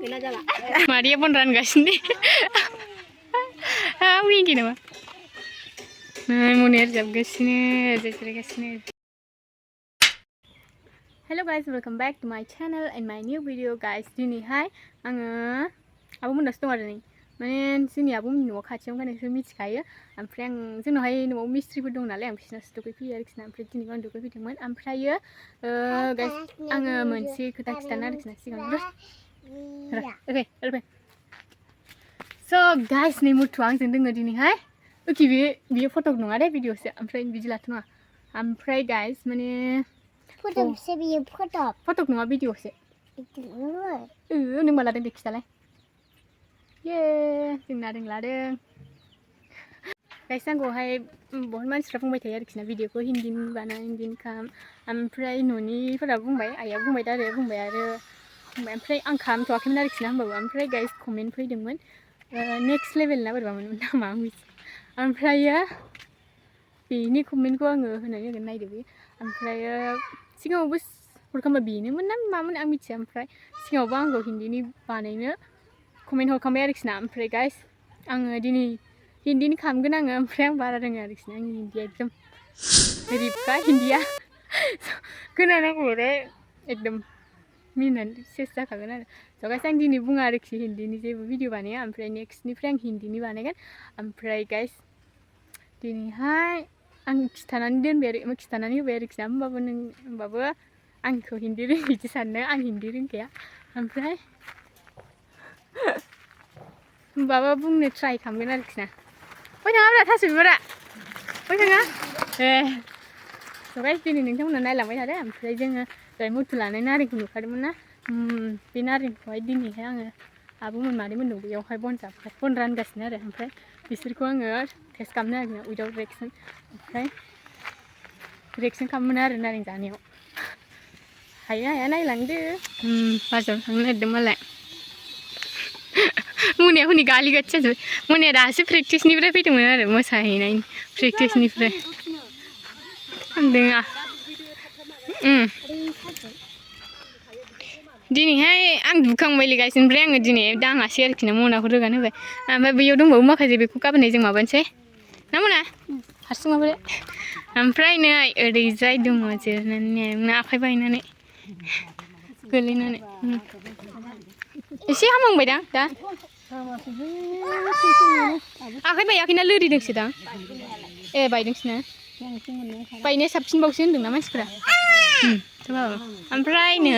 Maria pun rangasin deh. Ah, wingi nama. Nah, munir jab gasine, jadi gasine. Hello guys, welcome back to my channel and my new video guys. Dini hai, anga, abu mun nasto ada nih. Main sini abu mun nuwa kacang kan itu mix kaya. Ampray ang sini hai nuwa mistri pun dong nale. Ang bisnis tu kopi ya, kisah ampray dini kan tu kopi teman. Ampray ya, guys, anga mensi kita kisah kisah sih kan. Okay. So guys, nih mutu ang sendiri ngadi nih hai. Okay, video foto nung ada video sih. Ampray video lah tu na. Ampray guys, mana Foto sih video foto. Foto nung video sih. Nih malah ada kisah lah. Yeay, tinggal ladeng. Guys, aku hai bahkan mana serapung bayi tayar kisah video ko Hindi bana Hindi kam. Ampray nuni pada bung bayi, ayah bung bayi dah bung bayi ada. Ampray angkam tu akhirnya kisah bawa. Ampray guys komen pun dengan next level lah berbagai nama mis. Ampray ya, ini komen ko ang henaknya kan naik deh. Ampray ya, singa bus berkamba bini, mana mamun ang mit ampray. Singa bang ko Hindi ni banainya. Komen ho kami arik senam ampray guys. Ang dini Hindi ni kam guna ang ampray ang bara dengan arik senam Hindi ekdom rib ka Hindi ya. Guna nak boleh ekdom minan sesa kagana. So guys ang dini bunga arik si Hindi ni je video bane ampray next ni frank Hindi ni bane kan. Ampray guys dini hai ang kistanan den beri mak kistanan ni beri senam babu ang ko Hindi rin biji sana ang Hindi rin kaya ampray Baba bung ne try kami na kisah. Oi jangan berat hasil berat. Oi jangan. So guys ini nih kamu nanya lama ya deh. Ampray jangan dari mutu lah nari kunu kado mana. Binari kau ini yang abu mun mari mun nunggu yang kau bon cap. Bon ran gas nari ampray. Bisir kau ngar tes kamu nari without reaction. Ampray reaction kamu nari jani. Hayya ya nai lang deh. Pasal ngai demalai. Mune aku ni gali gaccha je. Mune rasa practice ni berapa itu mana ada masa ini practice ni berapa. Dengar. Dini hai ang bukan beli guys ni berang dini dah ngasih kena muna aku dengan apa. Ambil biar dong bawa makan je beku kapan aja makan sih. Namun harus ngapa deh. Ampray ni rezai dong aja nane nak apa ini nane. Kali nane. Isi hamang bedang dah. Akhir bayar kena luri deng sedang. Bayar deng sana. Bayarnya sabsin bausin deng nama sepera. Coba. Ampray ni,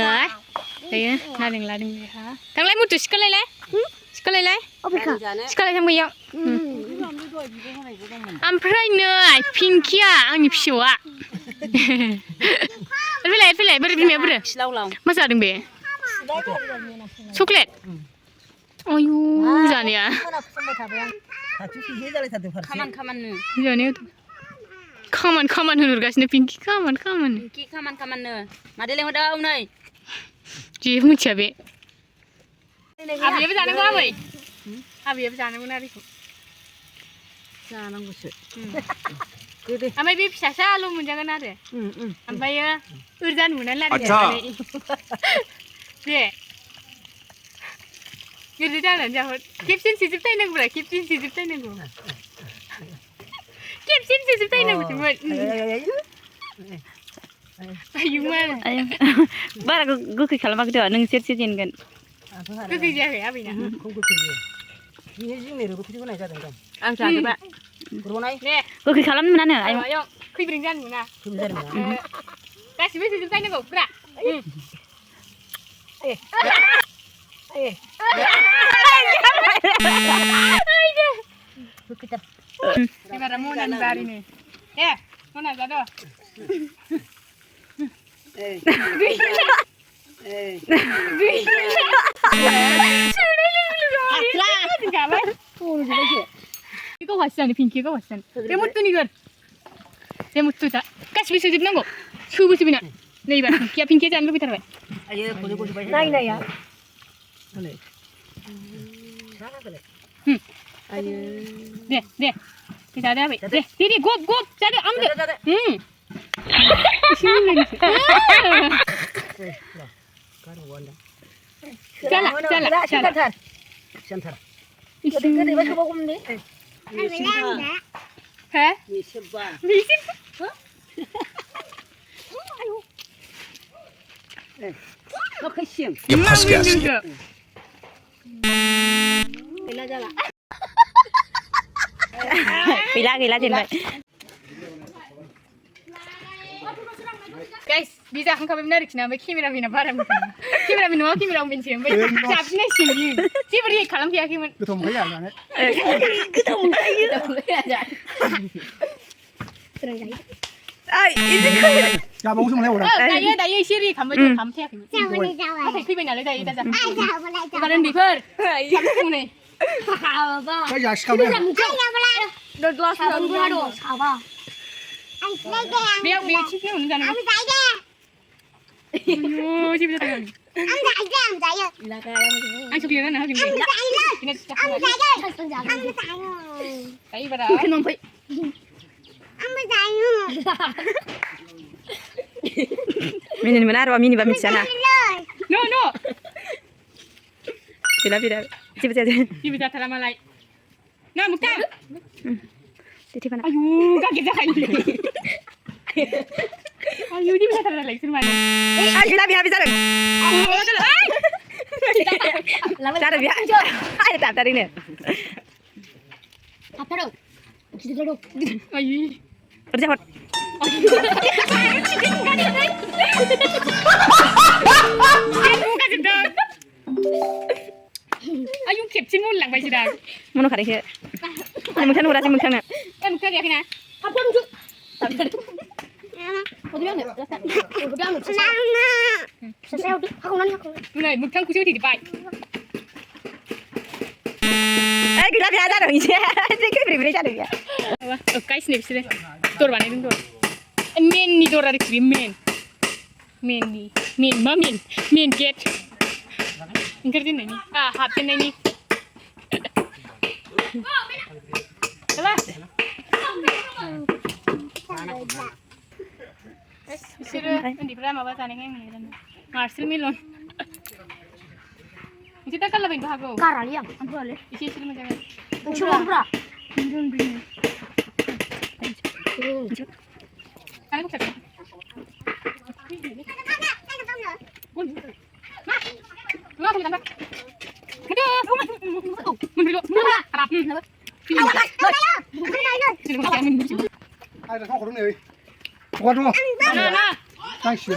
saya nadeng ladeng dia. Tang lay mutu sekolah lay. Sekolah lay. Sekolah sama yang. Ampray ni, pinkia angin pisiwa. Filai, beri. Masa deng be. Coklat. Oh yu, jani ya. Kaman. Jani itu. Kaman nurgas ni pinky kaman. Pinky kaman ne. Madele hoda unai. Ji mucha be. Abi apa jana gua boy? Abi apa jana gua nari? Jana gua sih. Amai be pisasa lu munjangan ada. Amai ya urjan munan lari. Be. Gitu jangan jauh. Kipsin sisip tay nang bra, kipsin sisip tay nang. Cuma. Ayu mana? Bara gua kalau mak dia neng sir-sirin kan. Gua kerja apa ini? Ini sih ni, gua kerja mana jadi kan? Ang cakap pak. Beronai. Gua kalau mana? Ayo, kui beringjan mana? Beringjan mana? Kasih sisip tay nang bra. Kita. Gimana mau nani bari ni? Mana jado? Ikaw wasan ni pinky ikaw wasan. Remote tu ni kan? Remote tu tak? Kasih sisip nang go. Subuh sibina. Nih bari. Kia pinky jangan lupa taruh. Ayo, kudu baik. Nai ya. Boleh. Sana boleh. Ayo. Deh. Kita ada apa? Deh, gop. Jadi ambil. Sini lagi. Kan wanda. जाला Sentar. Sentar. Gede banget kau kumde. Hả? Nisba. Nisip. Kau kesim. Pas gas. Gila jenbat. Guys, bisa kan kami menarik sih namanya kamera mina barang bukan. Kamera mina mau kamera umben sih, baik. Capnya sih ni. Sih beri kalam dia kiman. Ketemu kaya kan? Ketemu kaya. Ay, ini kaya. Ya bagus mulai orang. Daya siri kamu tu kamu tiap kiman. Chào mày chào Apa mày. kui benar le daya dah. Ai chào mày lại chào. Bukan biper. Kamu ni. Kaya sekarang. Ai chào mày lại. Dua gelas Chào chào ba. Anh lấy cái ăn. Biar biar cik ni mana Anh mana. lấy cái. Oh, cik bisa tangan. Anh lấy cái anh lấy. Anh chụp liềnนะจริง Anh lấy lên. Ini cakap. Anh lấy cái. Anh lấy rồi. Kayak pada. Kenapa pai? Anh lấy rồi. Minin benar wa mini ba mit sana. Rồi. No no. Bila. Cip. Cik bisa tangan malai. Nah, bukan. Titi mana? Ayu, kaget dah ini. Ayu, dia bisa tangan lagi semua. Ay, bila bisa. Oh, betul. Ay. Cara biar. Ay, tak tarik ni. Apa đâu? Kita duduk. Ayu. Kerja hot. Kaget dah. Ayu kep sih mun lang baik dah. Mana kari ke? Mungkin urasi mungkin nak. Bukan dia kena. Apa lu? Kau bilang ni. Kau bilang ni. Mama. Saya udah. Aku nanya aku. Mana? Bukan kau cakap di depan. Ay, gila ada dong ini. Saya beri ada ya. Wah, guys ni sih. Tor mana itu tor. Main ni tor ada sih main. Main ni. Main gate. Ngerti ni? Hati ni. Salah. Sira, di berapa apa tanya ni kan? Marcel Milon. Isi tak kalau pintu aku. Karal yang. Apa le? Isi macam ni. Cuma berapa? Aku cakap. Ma, boleh tambah. Aduh, menbeli harap. Ai là không có đúng này. Qua đúng không? Nah. Đang sửa.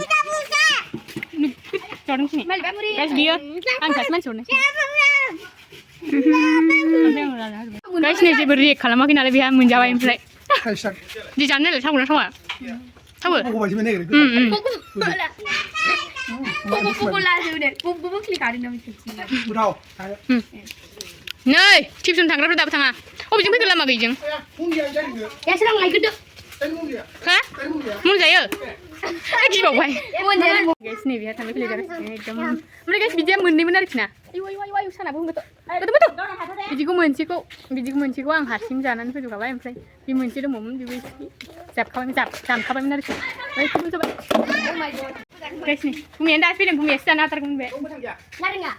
Jordan sini. Guys dia angkat mana surne. Guys ni je beri kalau makin ada biar menjawab imply. Hay sắc. Di channel lah tahu nak tahu. Tahu. Không có bài gì bên này. Pukul lah sudah. Pukul klik hari ni mesti. Bữa đầu. Nei, chip sun thang dapat thang. Oh, bijing betul lama bijing. Không gì vậy được. Ya serang lagi tu. Tên không gì. Hah? Tên không gì. Mun saya. Lagi bawa. Mun jadi. Guys ni biar sampai kelihatan ekdom. Mereka guys bijak mun ni benar kena. Ayu sana bung betul. Betul. Bijiku menciku ang hasim jalan tu juga bayam say. Bi menci tu mum juga isi. Jap kau benar kena. Baik tu coba. Oh my god. Guys ni, kumian dah film kumian sana tar kumbe. Lari enggak?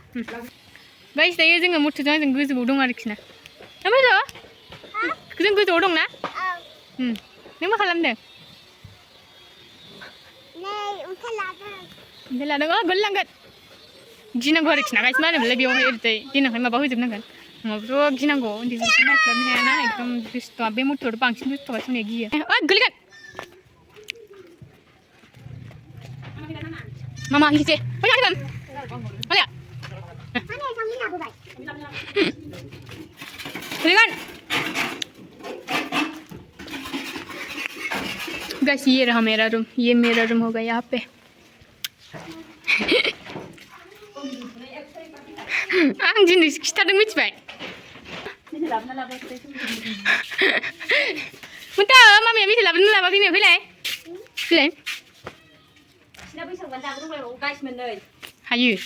Guys, saya jangan mutu jangan jangan guys bodong ada kena. Apa tu? Jangan guys bodong na? Ni mana kalam deh? Nih, untuk lada. Ni lah, oh golang kat. Jina gua kena guys mana lebih orang itu. Jina kau mahu jemna kan? Mahu jina gua, di sini mana kalam ni na, ekdom tu abe mutu orang pangsin tu macam ni gaya. Oh, golang. Mama ini sih. Mana kan? Mana? Mana yang kami nak buat? Golang. Guys, ये रहा मेरा room. ये मेरा room होगा यहाँ Pay. Anjing ni kita dah mesti baik. Muntah, mami mesti lap ini boleh? Boleh? Hayu.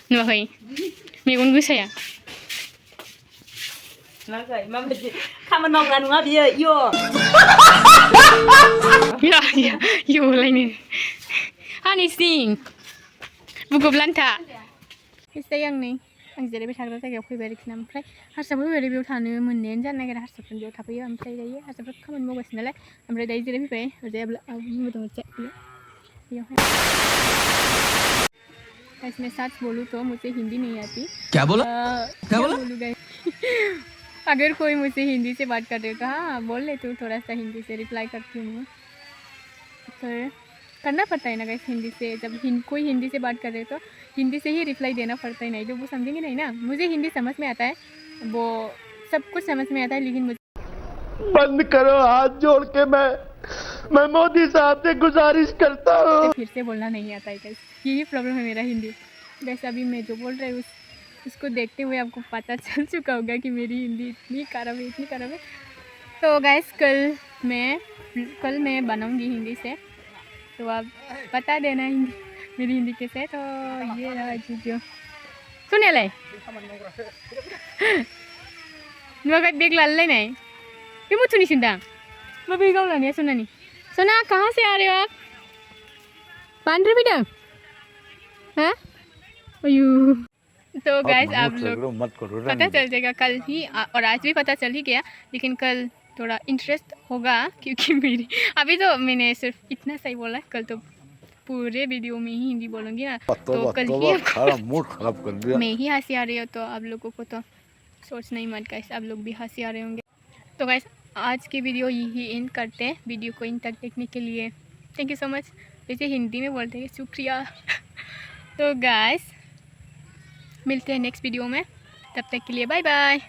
Nuh hai. Megun gue saya. Kamu nongkan ngap ya, yo. Ya, yo lain ni. Hani sing. Buku belanta. फैसाया आं जिरायबाय थाग्रा जायगायाव फैबाय आरोखि ना ओमफ्राय हारसाफोर फैबाय बेयाव थानो मोननायानो जानो नागिरा हारसाफोर बेयाव थाफैयो ओमफ्राय दायो हारसाफोर खामानि मावगासिनो नालाय ओमफ्राय दायो जिरायफैबाय ओरैजाय आबो दं बेयावहाय गाइस मैं सच बोलूँ तो मुझे हिंदी नहीं आती क्या बोला बोलूँ गाइस अगर कोई मुझसे हिंदी से बात कर रहे हो तो हाँ बोल ले तू थोड़ा सा हिंदी से रिप्लाई करती हूँ तो करना पड़ता है ना गाइस हिंदी से जब कोई हिंदी से बात कर रहे हो तो हिंदी से ही रिप्लाई देना पड़ता है नहीं तो वो समझेंगे नहीं ना मुझे हिंदी समझ में आता है वो सब कुछ समझ में आता है लेकिन मुझे बंद करो हाथ जोड़ के मैं मोदी साहब से गुजारिश करता हूँ फिर से बोलना नहीं आता है गाइस यही प्रॉब्लम है मेरा हिंदी वैसे अभी मैं जो बोल रही हूँ उसको देखते हुए आपको पता चल चुका होगा कि मेरी हिंदी इतनी खराब है तो गाइस कल मैं बनाऊंगी हिंदी से तो आप बता देना हिंदी मेरी हिंदी कैसे तो ये रहा वीडियो सुने ले मगर बेग लाल नहीं ये मुझे नहीं सुनता मैं भी गाँव लानी सुना नहीं सुना कहाँ से आ रहे हो आप पांड्रे भी डंग हाँ अयू तो गाइस आप लोग पता चल जाएगा कल ही और आज भी पता चल ही गया लेकिन कल थोड़ा इंटरेस्ट होगा क्योंकि मेरी अभी तो मैंने सिर्फ इतना सही बोला कल तो पूरे वीडियो में ही हिंदी बोलूँगी ना तो कल ही मूड खराब कर दिया मैं ही हंसी आ रही हो तो आप लोगों को तो सोच नहीं मत गाइस आप लोग भी हंसी आ रहे होंगे तो गाइस आज की वीडियो यही एंड करते हैं वीडियो को इन तक देखने के लिए थैंक यू सो मच वैसे हिंदी में बोलते हैं शुक्रिया तो गाइस मिलते हैं नेक्स्ट वीडियो में तब तक के लिए बाय बाय।